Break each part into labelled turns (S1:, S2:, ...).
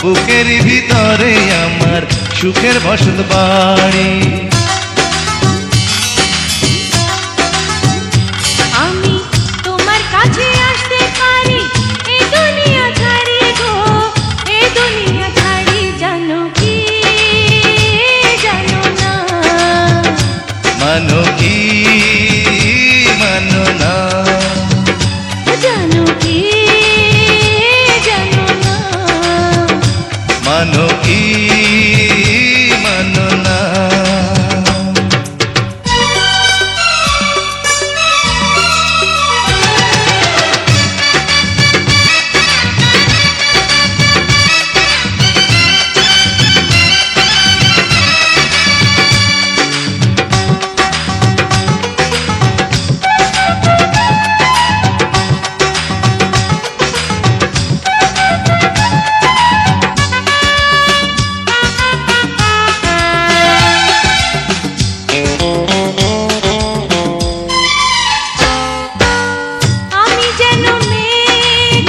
S1: বুকের ভিতরে আমার সুখের বসত বাড়ি।
S2: আমি তোমার কাছে আসতে পারি এই দুনিয়া ছাড়ি গো, এই দুনিয়া ছাড়ি, জানো কি জানো না,
S1: মানো কি মানো না,
S2: জানো কি জানো না,
S1: মানো কি মানো না।
S2: আমি যেন মেঘ,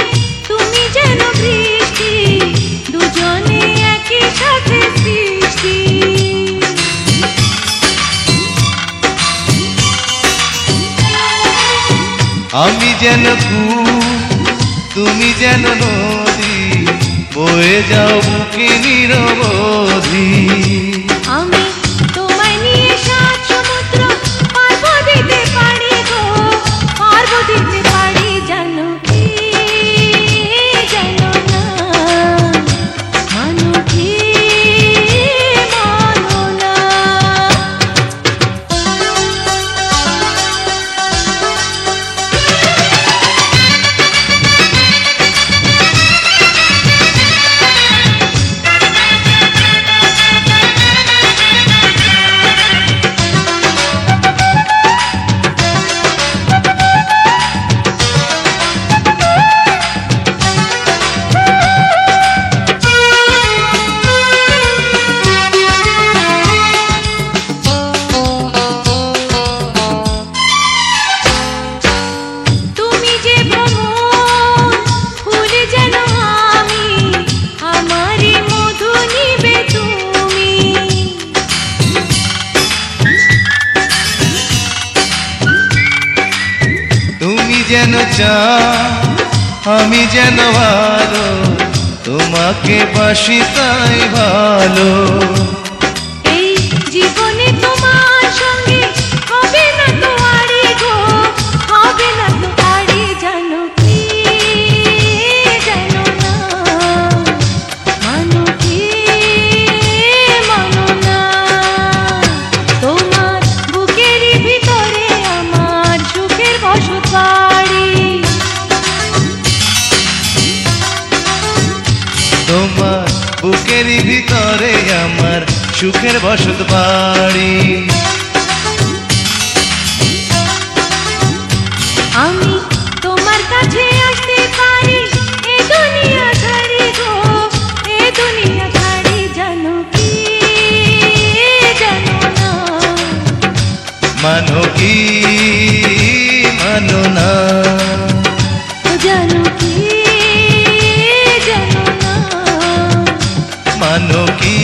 S2: তুমি যেন বৃষ্টি, দুজনে একই সাথে সৃষ্টি।
S1: আমি যেন কূপ, তুমি যেন নদী, বয়ে যাও বুকে নিরবধি।
S2: আমি তোমায় নিয়ে সাত সমুদ্র পার্ব দিতে পারি গো, পার্ব দিতে পারি, জানো কি জানো না, মানো কি মানো না। তুমি যে ভ্রমর ফুল যেন আমি, আমারই মধু নিবে তুমি।
S1: তুমি যেন চাঁদ, আমি যেন ভালো, তোমাকে বাসি তাই ভালো।
S2: এই জীবনে তোমার সঙ্গে হবে না তো আড়ি গো, হবে না তো আড়ি, জানো কি জানো না, মানো কি মানো না। তোমার বুকেরই ভিতরে আমার সুখের বসত বাড়ি।
S1: তোমার বুকেরই ভিতরে আমার সুখের বসত বাড়ি।
S2: আমি তোমার কাছে আসতে পারি এই দুনিয়া ছাড়ি গো, এই দুনিয়া ছাড়ি, জানো কি জানো না,
S1: মানো কি মানো না,
S2: জানো কি জানো না,
S1: মানো কি